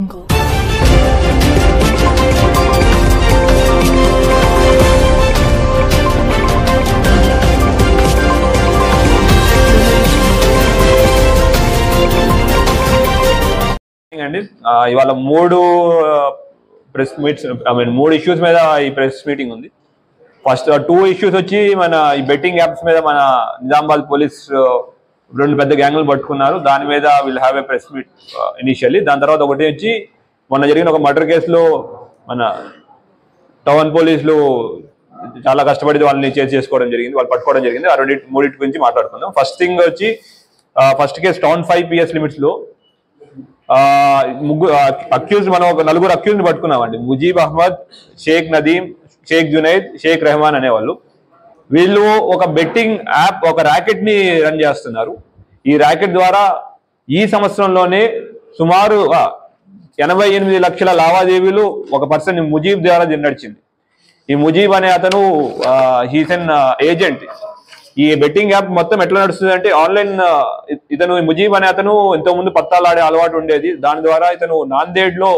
Jungle. అండి ఇవాళ మూడు ప్రెస్ మీట్స్ మూడు ఇష్యూస్ మీద ఈ ప్రెస్ మీటింగ్ ఉంది. ఫస్ట్ టూ ఇష్యూస్ వచ్చి మన ఈ బెట్టింగ్ యాప్స్ మీద మన నిజామాబాద్ పోలీస్ రెండు పెద్ద గ్యాంగులు పట్టుకున్నారు. దాని మీద will have a press meet initially. దాని తర్వాత ఒకటి వచ్చి మొన్న జరిగిన ఒక మర్డర్ కేసులో మన టౌన్ పోలీసులు చాలా కష్టపడి వాళ్ళని చేజ్ చేసుకోవడం జరిగింది, వాళ్ళు పట్టుకోవడం జరిగింది. ఆ మూడింటి గురించి మాట్లాడుకుందాం. ఫస్ట్ థింగ్ వచ్చి first case town 5 PS limits లో ముగ్గురు అక్యూజ్, మనం ఒక నలుగురు అక్యూజ్ ని పట్టుకున్నామండి. ముజీబ్ అహ్మద్, షేక్ నదీం, షేక్ జునైద్, షేక్ రెహమాన్ అనేవాళ్ళు. వీళ్ళు ఒక బెట్టింగ్ యాప్, ఒక ర్యాకెట్ ని రన్ చేస్తున్నారు. ఈ ర్యాకెట్ ద్వారా ఈ సంవత్సరంలోనే సుమారు 88 లక్షల లావాదేవీలు ఒక పర్సన్ ముజీబ్ ద్వారా నడిచింది. ఈ ముజీబ్ అనే అతను హీస్ ఎన్ ఏజెంట్. ఈ బెట్టింగ్ యాప్ మొత్తం ఎట్లా నడుస్తుంది అంటే ఆన్లైన్. ఇతను ముజీబ్ అనే అతను ఎంతో ముందు పత్తాలు ఆడే అలవాటు ఉండేది. దాని ద్వారా ఇతను నాందేడ్ లో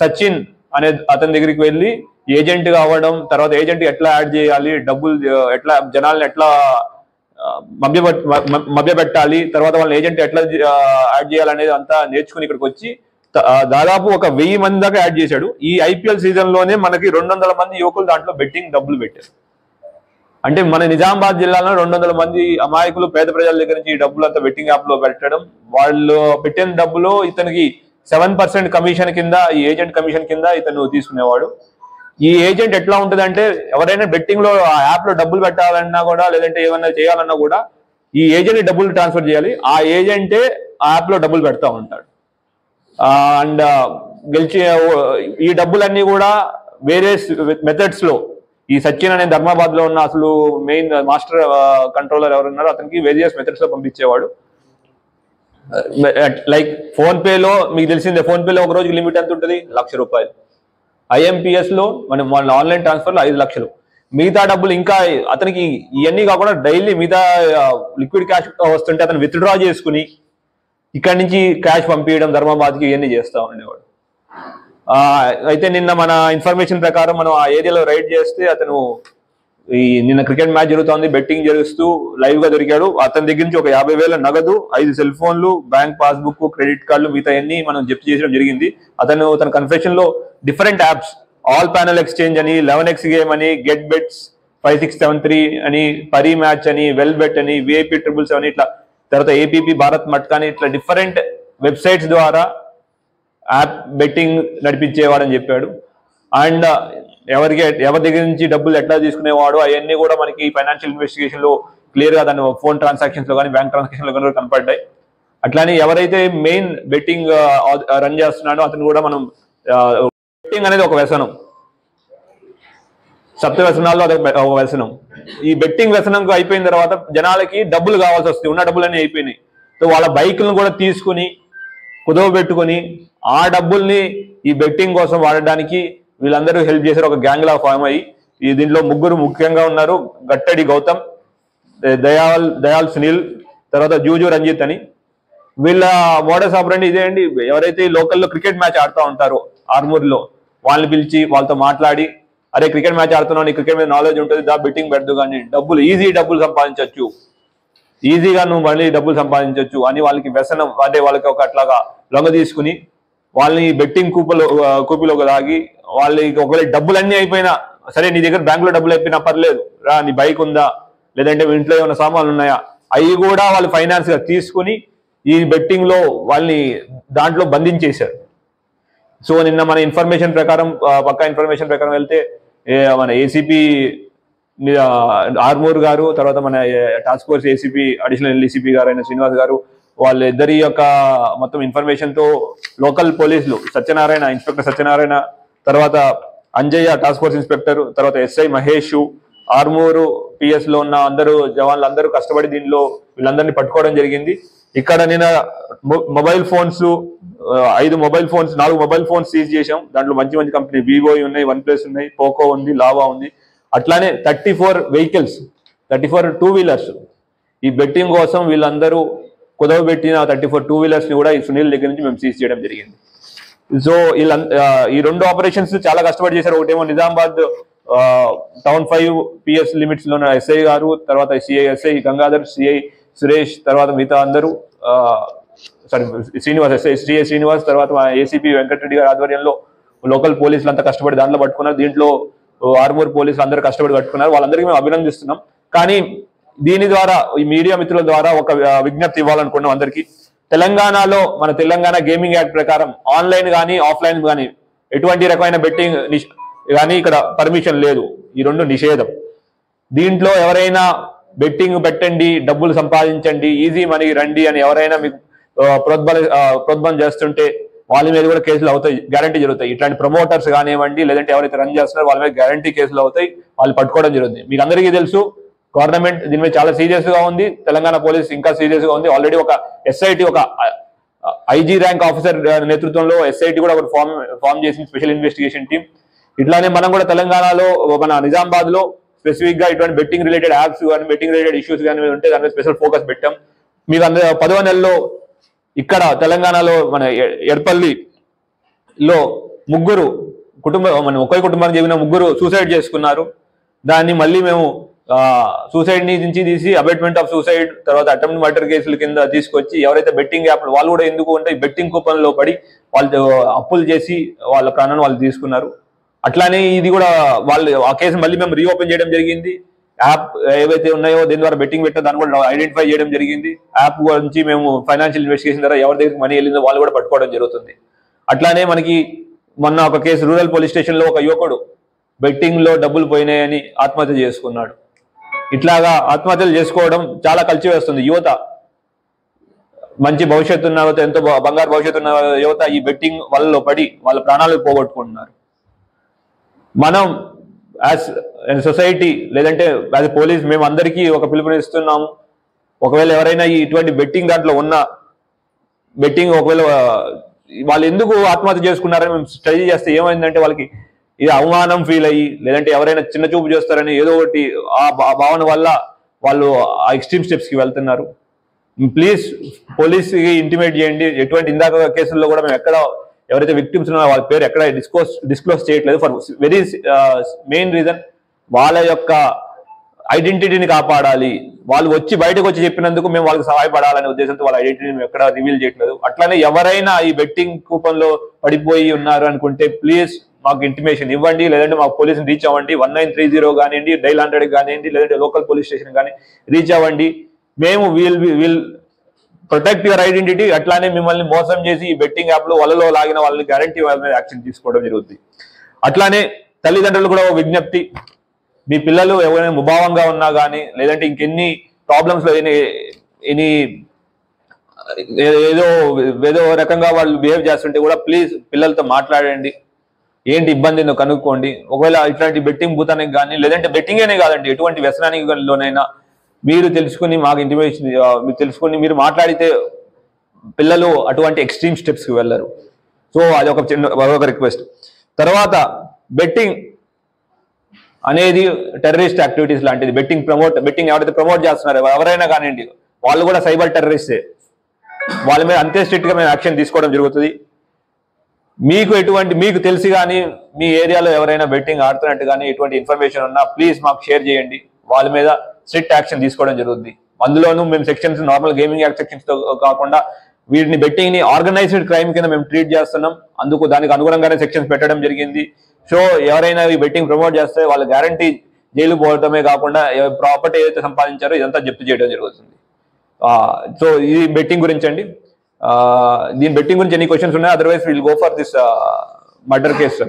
సచిన్ అనే అతని దగ్గరికి వెళ్ళి ఏజెంట్ గా అవ్వడం, తర్వాత ఏజెంట్ ఎట్లా యాడ్ చేయాలి, డబ్బులు ఎట్లా జనాలను ఎట్లా మభ్యపెట్టాలి, తర్వాత వాళ్ళని ఏజెంట్ ఎట్లా యాడ్ చేయాలనేది అంతా నేర్చుకుని ఇక్కడికి వచ్చి దాదాపు ఒక 1000 మంది దాకా యాడ్ చేశాడు. ఈ IPL సీజన్ లోనే మనకి 200 మంది యువకులు దాంట్లో బెట్టింగ్ డబ్బులు పెట్టారు. అంటే మన నిజామాబాద్ జిల్లాలో 200 మంది అమాయకులు పేద ప్రజల దగ్గర నుంచి ఈ డబ్బులు అంతా బెట్టింగ్ యాప్ లో పెట్టడం. వాళ్ళు పెట్టిన డబ్బులో ఇతనికి 7% కమిషన్ కింద, ఈ ఏజెంట్ కమిషన్ కింద ఇతను తీసుకునేవాడు. ఈ ఏజెంట్ ఎట్లా ఉంటుంది అంటే ఎవరైనా బెట్టింగ్ లో ఆ యాప్ లో డబ్బులు పెట్టాలన్నా కూడా, లేదంటే ఏమన్నా చేయాలన్నా కూడా ఈ ఏజెంట్ డబ్బులు ట్రాన్స్ఫర్ చేయాలి. ఆ ఏజెంటే ఆ యాప్ లో డబ్బులు పెడతా ఉంటాడు. అండ్ గెలిచి ఈ డబ్బులన్నీ కూడా వేరే మెథడ్స్ లో ఈ సచిన్ అనే ధర్మాబాద్ లో ఉన్న అసలు మెయిన్ మాస్టర్ కంట్రోలర్ ఎవరున్నారో అతనికి వేరియస్ మెథడ్స్ లో పంపించేవాడు. లైక్ ఫోన్ పేలో మీకు తెలిసిందే, ఫోన్ పేలో ఒక రోజుకి లిమిట్ ఎంత ఉంటుంది? 1,00,000 రూపాయలు. IMPS లో మనం వాళ్ళ ఆన్లైన్ ట్రాన్స్ఫర్ లో 5 లక్షలు. మిగతా డబ్బులు ఇంకా అతనికి ఇవన్నీ కాకుండా డైలీ మిగతా లిక్విడ్ క్యాష్ వస్తుంటే అతను విత్డ్రా చేసుకుని ఇక్కడి నుంచి క్యాష్ పంపించడం ధర్మాబాద్కి ఇవన్నీ చేస్తా ఉండేవాడు. అయితే నిన్న మన ఇన్ఫర్మేషన్ ప్రకారం మనం ఆ ఏరియాలో రైడ్ చేస్తే అతను నిన్న క్రికెట్ మ్యాచ్ జరుగుతోంది, బెట్టింగ్ జరుగుతూ లైవ్ గా దొరికాడు. అతని దగ్గర నుంచి ఒక 50,000 నగదు, 5 సెల్ ఫోన్లు, బ్యాంక్ పాస్బుక్, క్రెడిట్ కార్డులు, మిగతా అన్ని మనం జప్తు చేయడం జరిగింది. తన కన్ఫెషన్ లో different apps, all panel exchange అని, 11x గేమ్ అని, గెట్ బెట్స్ 5673 అని, పరీ మ్యాచ్ అని, వెల్ బెట్ అని, VIP 777 అని, ఇట్లా తర్వాత APP భారత్ మట్కా అని, ఇట్లా డిఫరెంట్ వెబ్సైట్స్ ద్వారా యాప్ బెట్టింగ్ నడిపించేవాడని చెప్పాడు. అండ్ ఎవరి దగ్గర నుంచి డబ్బులు ఎట్లా తీసుకునేవాడు అవన్నీ కూడా మనకి ఫైనాన్షియల్ ఇన్వెస్టిగేషన్ లో క్లియర్ గా దాని ఫోన్ ట్రాన్సాక్షన్స్ లో కానీ, బ్యాంక్ ట్రాన్సాక్షన్ లో కానీ కనపడ్డాయి. అట్లానే ఎవరైతే మెయిన్ బెట్టింగ్ రన్ చేస్తున్నాడో అతను కూడా మనం, బెట్టింగ్ అనేది ఒక వ్యసనం, సప్త వ్యసనాల్లో అదొక వ్యసనం. ఈ బెట్టింగ్ వ్యసనం అయిపోయిన తర్వాత జనాలకి డబ్బులు కావాల్సి వస్తుంది, ఉన్న డబ్బులన్నీ అయిపోయినాయి. సో వాళ్ళ బైకులను కూడా తీసుకుని కుదవ పెట్టుకుని ఆ డబ్బుల్ని ఈ బెట్టింగ్ కోసం వాడడానికి వీళ్ళందరూ హెల్ప్ చేశారు. ఒక గ్యాంగ్ లా ఫామ్ అయ్యి దీంట్లో ముగ్గురు ముఖ్యంగా ఉన్నారు. గట్టడి గౌతమ్, దయాల్ సునీల్, తర్వాత జూజు రంజిత్ అని. వీళ్ళ మోడస్ ఆపరండి ఇదే అండి. ఎవరైతే లోకల్లో క్రికెట్ మ్యాచ్ ఆడుతూ ఉంటారో ఆర్మూర్లో వాళ్ళని పిలిచి వాళ్ళతో మాట్లాడి, అరే క్రికెట్ మ్యాచ్ ఆడుతున్నావు, నీ క్రికెట్ మీద నాలెడ్జ్ ఉంటుంది, దా బెట్టింగ్ పెడదు కానీ డబ్బులు డబ్బులు సంపాదించవచ్చు, ఈజీగా నువ్వు మళ్ళీ డబ్బులు సంపాదించవచ్చు అని వాళ్ళకి వ్యసనం, అంటే వాళ్ళకి ఒక అట్లాగా లొంగ తీసుకుని వాళ్ళని బెట్టింగ్ కూపిలోకి లాగి, వాళ్ళకి ఒకవేళ డబ్బులు అన్నీ అయిపోయినా సరే, నీ దగ్గర బ్యాంకులో డబ్బులు అయిపోయినా పర్లేదు రా, నీ బైక్ ఉందా, లేదంటే ఇంట్లో ఏమైనా సామాన్లు ఉన్నాయా, అవి కూడా వాళ్ళు ఫైనాన్స్ గా తీసుకుని ఈ బెట్టింగ్ లో వాళ్ళని దాంట్లో బంధించేశారు. సో నిన్న మన ఇన్ఫర్మేషన్ ప్రకారం, పక్కా ఇన్ఫర్మేషన్ ప్రకారం వెళ్తే మన ACP ఆర్మూర్ గారు, తర్వాత మన task force ACP additional DCP గారు అయిన శ్రీనివాస్ గారు, వాళ్ళిద్దరి యొక్క మొత్తం ఇన్ఫర్మేషన్ తో లోకల్ పోలీసులు సత్యనారాయణ, ఇన్స్పెక్టర్ సత్యనారాయణ, తర్వాత అంజయ్య టాస్క్ ఫోర్స్ ఇన్స్పెక్టర్, తర్వాత SI మహేష్, ఆర్మూరు PS లో ఉన్న అందరూ జవాన్లు అందరూ కష్టపడి దీనిలో వీళ్ళందరినీ పట్టుకోవడం జరిగింది. ఇక్కడ నేను mobile phones 4 mobile phones seize చేశాం. దాంట్లో మంచి మంచి కంపెనీ వివో ఉన్నాయి, OnePlus ఉన్నాయి, పోకో ఉంది, లావా ఉంది. అట్లానే 34 వెహికల్స్, 34 2 వీలర్స్ ఈ బెట్టింగ్ కోసం వీళ్ళందరూ కుదవ పెట్టిన 34 2 వీలర్స్ ని కూడా ఈ సునీల్ దగ్గర నుంచి మేము సీజ్ చేయడం జరిగింది. సో వీళ్ళ ఈ 2 ఆపరేషన్స్ చాలా కష్టపడి చేశారు. ఒకటేమో నిజామాబాద్ టౌన్ 5 PS లిమిట్స్ లో ఉన్న ఎస్ఐ గారు, తర్వాత ఎస్ఐ గంగాధర్, సిఐ సురేష్, తర్వాత మిగతా అందరూ శ్రీనివాస్, సిఐ శ్రీనివాస్, తర్వాత ఏసీపీ వెంకటరెడ్డి గారి ఆధ్వర్యంలో లోకల్ పోలీసులు అంతా కష్టపడి దాంట్లో పట్టుకున్నారు. దీంట్లో ఆర్మూర్ పోలీసులు అందరూ కష్టపడి పట్టుకున్నారు. వాళ్ళందరికీ మేము అభినందిస్తున్నాం. కానీ దీని ద్వారా ఈ మీడియా మిత్రుల ద్వారా ఒక విజ్ఞప్తి ఇవ్వాలనుకున్నాం అందరికీ. తెలంగాణలో మన తెలంగాణ గేమింగ్ యాక్ట్ ప్రకారం ఆన్లైన్ కానీ ఆఫ్లైన్ కానీ ఎటువంటి రకమైన బెట్టింగ్ కానీ ఇక్కడ పర్మిషన్ లేదు. ఈ 2 నిషేధం. దీంట్లో ఎవరైనా బెట్టింగ్ పెట్టండి, డబ్బులు సంపాదించండి, ఈజీ మనీ రండి అని ఎవరైనా మీకు ప్రోద్బలం చేస్తుంటే వాళ్ళ మీద కూడా కేసులు అవుతాయి, గ్యారంటీ జరుగుతాయి. ఇట్లాంటి ప్రమోటర్స్ కానివ్వండి, లేదంటే ఎవరైతే రన్ చేస్తున్నారో వాళ్ళ మీద గ్యారంటీ కేసులు అవుతాయి, వాళ్ళు పట్టుకోవడం జరుగుతుంది. మీకు అందరికీ తెలుసు, గవర్నమెంట్ దీని మీద చాలా సీరియస్ గా ఉంది. తెలంగాణ పోలీస్ ఇంకా సీరియస్ గా ఉంది. ఆల్రెడీ ఒక SIT, ఒక IG ర్యాంక్ ఆఫీసర్ నేతృత్వంలో SIT కూడా ఒక ఫామ్ చేసింది, స్పెషల్ ఇన్వెస్టిగేషన్ టీమ్. ఇట్లానే మనం కూడా తెలంగాణలో మన నిజామాబాద్ లో స్పెసిఫిక్ గా ఇటువంటి బెట్టింగ్ రిలేటెడ్ యాప్స్ కానీ బెట్టింగ్ రిలేటెడ్ ఇష్యూస్ కానీ ఉంటే దాని మీద స్పెషల్ ఫోకస్ పెట్టాం. మీకు 10వ నెలలో ఇక్కడ తెలంగాణలో మన ఎడపల్లిలో ఒకే కుటుంబానికి చెందిన 3 సూసైడ్ చేసుకున్నారు. దాన్ని మళ్ళీ మేము సూసైడ్ నుంచి తీసి అబేట్మెంట్ ఆఫ్ సూసైడ్, తర్వాత అటెంప్ట్ మర్డర్ కేసుల కింద తీసుకొచ్చి ఎవరైతే బెట్టింగ్ యాప్ వాళ్ళు కూడా ఎందుకు అంటే బెట్టింగ్ కూపన్లో పడి వాళ్ళు అప్పులు చేసి వాళ్ళ ప్రాణాన్ని వాళ్ళు తీసుకున్నారు. అట్లానే ఇది కూడా వాళ్ళు ఆ కేసు మళ్ళీ మేము రీఓపెన్ చేయడం జరిగింది. యాప్ ఏవైతే ఉన్నాయో దీని ద్వారా బెట్టింగ్ పెట్టారో దాన్ని కూడా ఐడెంటిఫై చేయడం జరిగింది. యాప్ గురించి మేము ఫైనాన్షియల్ ఇన్వెస్టిగేషన్ ద్వారా ఎవరి దగ్గరికి మనీ వెళ్ళిందో వాళ్ళు కూడా పట్టుకోవడం జరుగుతుంది. అట్లానే మనకి మొన్న ఒక కేసు రూరల్ పోలీస్ స్టేషన్ లో ఒక యువకుడు బెట్టింగ్ లో డబ్బులు పోయినాయని ఆత్మహత్య చేసుకున్నాడు. ఇట్లాగా ఆత్మహత్యలు చేసుకోవడం చాలా కలిసివేస్తుంది. యువత మంచి భవిష్యత్తు ఉన్న యువత, ఎంతో బంగారు భవిష్యత్తు ఉన్న యువత ఈ బెట్టింగ్ వలలో పడి వాళ్ళ ప్రాణాలు పోగొట్టుకుంటున్నారు. మనం యాజ్ సొసైటీ లేదంటే యాజ్ పోలీస్ మేము అందరికీ ఒక పిలుపునిస్తున్నాము. ఒకవేళ ఎవరైనా ఇటువంటి బెట్టింగ్ దాంట్లో ఉన్న బెట్టింగ్ ఒకవేళ వాళ్ళు ఎందుకు ఆత్మహత్య చేసుకున్నారని మేము స్టడీ చేస్తే ఏమైందంటే వాళ్ళకి ఇది అవమానం ఫీల్ అయ్యి, లేదంటే ఎవరైనా చిన్న చూపు చేస్తారని ఏదో ఒకటి ఆ భావన వల్ల వాళ్ళు ఆ ఎక్స్ట్రీమ్ స్టెప్స్ కి వెళ్తున్నారు. ప్లీజ్ పోలీస్కి ఇంటిమేట్ చేయండి. ఎటువంటి ఇందాక కేసుల్లో కూడా మేము ఎక్కడ ఎవరైతే విక్టిమ్స్ ఉన్నారో వాళ్ళ పేరు ఎక్కడ డిస్క్లోజ్ చేయట్లేదు. ఫర్ వెరీ మెయిన్ రీజన్ వాళ్ళ యొక్క ఐడెంటిటీని కాపాడాలి. వాళ్ళు బయటకు వచ్చి చెప్పినందుకు మేము వాళ్ళకి సహాయపడాలనే ఉద్దేశంతో వాళ్ళ ఐడెంటిటీని ఎక్కడ రివీల్ చేయట్లేదు. అట్లానే ఎవరైనా ఈ బెట్టింగ్ కూపన్లో పడిపోయి ఉన్నారు అనుకుంటే ప్లీజ్ మాకు ఇంటిమేషన్ ఇవ్వండి, లేదంటే మాకు పోలీసుని రీచ్ అవ్వండి. 1930 కానివ్వండి, డైల్ 100 కానివ్వండి, లేదంటే లోకల్ పోలీస్ స్టేషన్ కానీ రీచ్ అవ్వండి. మేము విల్ ప్రొటెక్ట్ యువర్ ఐడెంటిటీ. అట్లానే మిమ్మల్ని మోసం చేసి ఈ బెట్టింగ్ యాప్ లో వలలో లాగిన వాళ్ళని గ్యారంటీ వాళ్ళ మీద యాక్షన్ తీసుకోవడం జరుగుతుంది. అట్లానే తల్లిదండ్రులు కూడా విజ్ఞప్తి, మీ పిల్లలు ఎవరైనా ముభావంగా ఉన్నా కానీ, లేదంటే ఇంకెన్ని ప్రాబ్లమ్స్ లో ఏదో రకంగా వాళ్ళు బిహేవ్ చేస్తుంటే కూడా ప్లీజ్ పిల్లలతో మాట్లాడండి. ఏంటి ఇబ్బంది కనుక్కోండి. ఒకవేళ ఇట్లాంటి బెట్టింగ్ భూతానికి కానీ, లేదంటే బెట్టింగ్ అనే కాదండి, ఎటువంటి వ్యసనానిలోనైనా మీరు తెలుసుకుని మాకు ఇంటిమేషన్ మీరు తెలుసుకుని మీరు మాట్లాడితే పిల్లలు అటువంటి ఎక్స్ట్రీమ్ స్టెప్స్కి వెళ్ళరు. సో అది ఒక రిక్వెస్ట్. తర్వాత బెట్టింగ్ అనేది టెర్రరిస్ట్ యాక్టివిటీస్ లాంటిది. బెట్టింగ్ ఎవరైతే ప్రమోట్ చేస్తున్నారో ఎవరైనా కానివ్వండి వాళ్ళు కూడా సైబర్ టెర్రరిస్టే. వాళ్ళ మీద అంతే స్ట్రిక్ట్ గా మేము యాక్షన్ తీసుకోవడం జరుగుతుంది. మీకు తెలిసి కానీ మీ ఏరియాలో ఎవరైనా బెట్టింగ్ ఆడుతున్నట్టు కానీ ఎటువంటి ఇన్ఫర్మేషన్ ఉన్నా ప్లీజ్ మాకు షేర్ చేయండి. వాళ్ళ మీద స్ట్రిక్ట్ యాక్షన్ తీసుకోవడం జరుగుతుంది. అందులోనూ మేము sections normal gaming act sections తో కాకుండా వీటిని బెట్టింగ్ ని ఆర్గనైజ్డ్ క్రైమ్ కింద మేము ట్రీట్ చేస్తున్నాం. దానికి అనుగుణంగానే సెక్షన్స్ పెట్టడం జరిగింది. సో ఎవరైనా ఈ బెట్టింగ్ ప్రమోట్ చేస్తే వాళ్ళ గ్యారంటీ జైలు పోవడమే కాకుండా ప్రాపర్టీ ఏదైతే సంపాదించారో ఇదంతా జప్తు చేయడం జరుగుతుంది. సో ఇది బెట్టింగ్ గురించి అండి. దీని బెట్టింగ్ గురించి ఎన్ని క్వశ్చన్స్ ఉన్నాయి? Otherwise will go for this murder case.